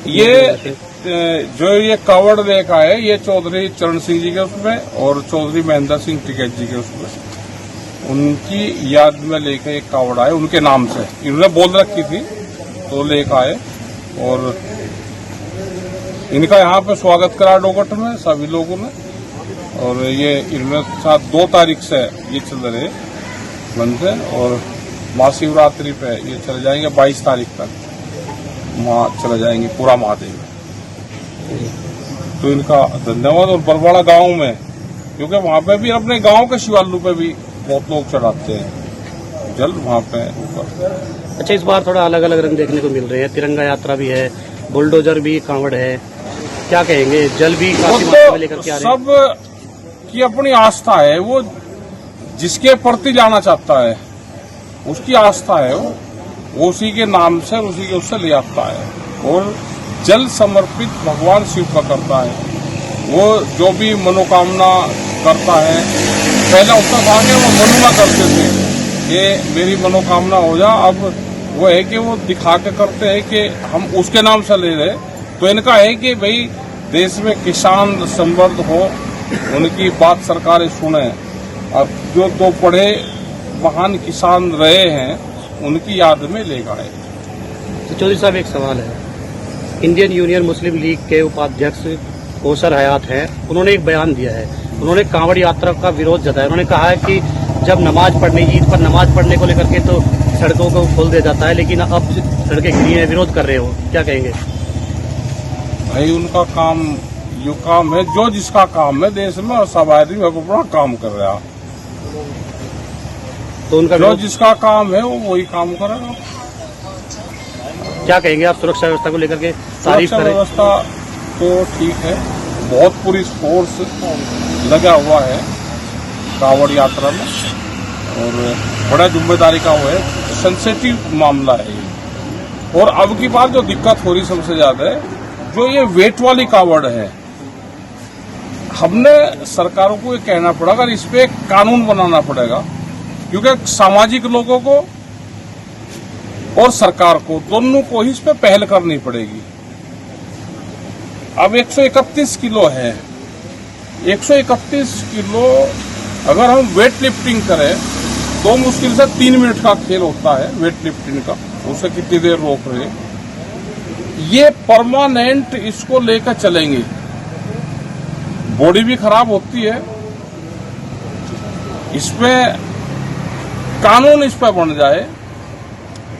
ये जो ये कावड़ लेकर आए ये चौधरी चरण सिंह जी के उसमें और चौधरी महेंद्र सिंह टिकैत जी के उसमें उनकी याद में लेकर एक कावड़ आए उनके नाम से इन्होंने बोल रखी थी तो लेकर आए और इनका यहाँ पे स्वागत करा डोगट में सभी लोगों ने। और ये इनमें साथ 2 तारीख से ये चल रहे बंद है और महाशिवरात्रि पे ये चले जाएंगे 22 तारीख तक वहाँ चले जाएंगे पूरा महादेव। तो इनका धन्यवाद। और बरवाड़ा गांव में क्योंकि वहाँ पे भी अपने गांव के शिवालू पे भी बहुत लोग चढ़ाते हैं जल वहाँ पे ऊपर। अच्छा, इस बार थोड़ा अलग अलग रंग देखने को मिल रहे हैं, तिरंगा यात्रा भी है, बुलडोजर भी, कांवड़ है, क्या कहेंगे? जल भी काफी मात्रा में लेकर के आ रहे हैं। सब की अपनी आस्था है, वो जिसके प्रति जाना चाहता है उसकी आस्था है, वो उसी के नाम से उसी के उससे ले आता है और जल समर्पित भगवान शिव का करता है। वो जो भी मनोकामना करता है, पहले उसका था कि वो मनुमा करते थे कि मेरी मनोकामना हो जा, अब वो है कि वो दिखा के करते हैं कि हम उसके नाम से ले रहे। तो इनका है कि भाई देश में किसान समृद्ध हो, उनकी बात सरकारें सुने। अब जो 2 पढ़े महान किसान रहे हैं उनकी याद में ले गए। तो चौधरी साहब, एक सवाल है, इंडियन यूनियन मुस्लिम लीग के उपाध्यक्ष कौसर हयात हैं, उन्होंने एक बयान दिया है, उन्होंने कांवड़ यात्रा का विरोध जताया। उन्होंने कहा है कि जब नमाज पढ़ने, ईद पर नमाज पढ़ने को लेकर के तो सड़कों को खोल दिया जाता है, लेकिन अब सड़कें घिरी हैं, विरोध कर रहे हो, क्या कहेंगे? भाई उनका काम जो काम है, जो जिसका काम है देश में और सब आदमी अपना काम कर रहा है, तो उनका जो जिसका काम है वो वही काम करेगा। क्या कहेंगे आप सुरक्षा व्यवस्था को लेकर के? सुरक्षा व्यवस्था तो ठीक है, बहुत पूरी फोर्स लगा हुआ है कांवड़ यात्रा में और बड़ा जिम्मेदारी का वो है, सेंसिटिव मामला है ये। और अब की बात जो दिक्कत हो रही सबसे ज्यादा है, जो ये वेट वाली कावड़ है, हमने सरकारों को ये कहना पड़ेगा, इस पे एक कानून बनाना पड़ेगा क्योंकि सामाजिक लोगों को और सरकार को दोनों को ही इस पे पहल करनी पड़ेगी। अब 131 किलो है, 131 किलो अगर हम वेट लिफ्टिंग करें तो मुश्किल से 3 मिनट का खेल होता है वेट लिफ्टिंग का, उसे कितनी देर रोक रहे। ये परमानेंट इसको लेकर चलेंगे, बॉडी भी खराब होती है। इसमें कानून इस पर बन जाए,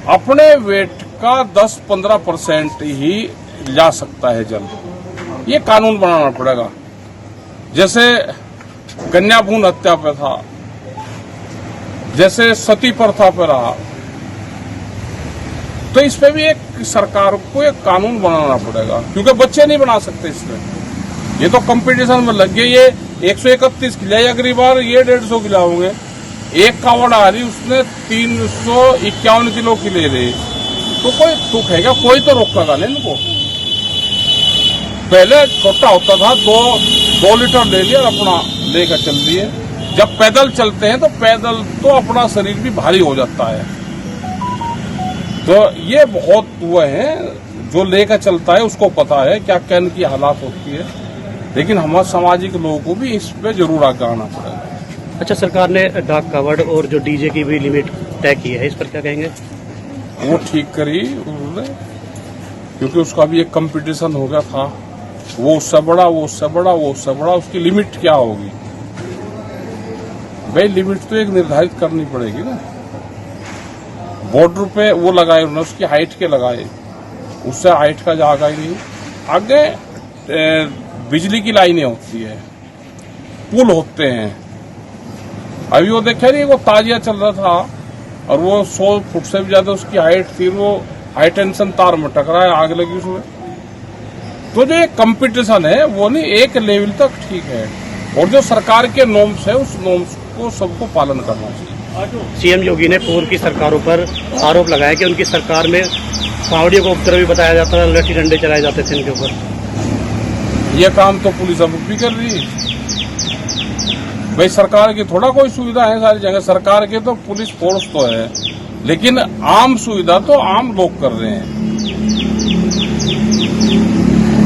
अपने वेट का 10-15% ही जा सकता है जल, ये कानून बनाना पड़ेगा। जैसे कन्या भ्रूण हत्या पे था, जैसे सती प्रथा पे रहा, तो इस पे भी एक सरकार को एक कानून बनाना पड़ेगा क्योंकि बच्चे नहीं बना सकते इसमें। ये तो कंपटीशन में लग गए, ये 131 खिलाए, अगली बार ये 150 खिलाओगे। एक कावड़ आ रही उसने 351 किलो की ले रही, तो कोई तुक है क्या? कोई तो रोकेगा नहीं इनको। पहले छोटा होता था, 2 लीटर ले लिया और अपना लेकर चल दिए। जब पैदल चलते हैं तो पैदल तो अपना शरीर भी भारी हो जाता है। तो ये बहुत वो है, जो लेकर चलता है उसको पता है क्या क्या इनकी हालात होती है, लेकिन हमारे सामाजिक लोगों को भी इस पे जरूर आगे आना पड़ेगा। अच्छा, सरकार ने डाक कावड़ और जो डीजे की भी लिमिट तय की है, इस पर क्या कहेंगे? वो ठीक करी उन्होंने, क्योंकि उसका भी एक कंपटीशन हो गया था, वो उससे बड़ा, वो उससे बड़ा, वो उससे बड़ा, उसकी लिमिट क्या होगी? भाई लिमिट तो एक निर्धारित करनी पड़ेगी ना। बॉर्डर पे वो लगाए उन्होंने, उसकी हाइट के लगाए, उससे हाइट का जागा ही नहीं। आगे बिजली की लाइनें होती है, पुल होते हैं। अभी वो देखा नहीं, वो ताजिया चल रहा था और वो 100 फुट से भी ज्यादा उसकी हाइट थी, वो हाई टेंशन तार में टकराया, आग लगी उसमें। तो जो एक कंपटीशन है वो नहीं, एक लेवल तक ठीक है, और जो सरकार के नॉर्म्स है उस नॉर्म्स को सबको पालन करना चाहिए। सीएम योगी ने पूर्व की सरकारों पर आरोप लगाया कि उनकी सरकार में कांवड़ियों को उपद्रवी बताया जाता था, लठी डंडे चलाए जाते थे इनके ऊपर। ये काम तो पुलिस अब भी कर रही है। भाई सरकार की थोड़ा कोई सुविधा है सारी जगह, सरकार की तो पुलिस फोर्स तो है, लेकिन आम सुविधा तो आम लोग कर रहे हैं।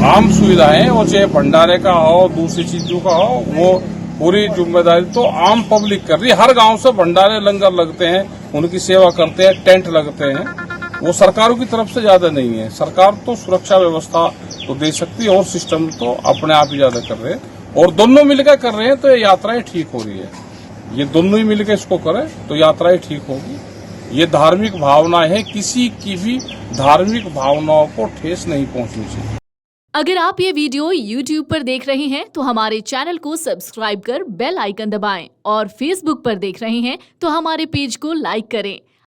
आम सुविधाएं, वो चाहे भंडारे का हो, दूसरी चीजों का हो, वो पूरी जिम्मेदारी तो आम पब्लिक कर रही है। हर गांव से भंडारे लंगर लगते हैं, उनकी सेवा करते हैं, टेंट लगते हैं। वो सरकारों की तरफ से ज्यादा नहीं है। सरकार तो सुरक्षा व्यवस्था तो दे सकती है और सिस्टम तो अपने आप ही ज्यादा कर रहे हैं, और दोनों मिलकर कर रहे हैं तो ये यात्राएं ठीक हो रही है। ये दोनों ही मिलकर इसको करें तो यात्राएं ठीक होगी। ये धार्मिक भावना है, किसी की भी धार्मिक भावनाओं को ठेस नहीं पहुंचनी चाहिए। अगर आप ये वीडियो YouTube पर देख रहे हैं तो हमारे चैनल को सब्सक्राइब कर बेल आइकन दबाएं, और Facebook पर देख रहे हैं तो हमारे पेज को लाइक करें।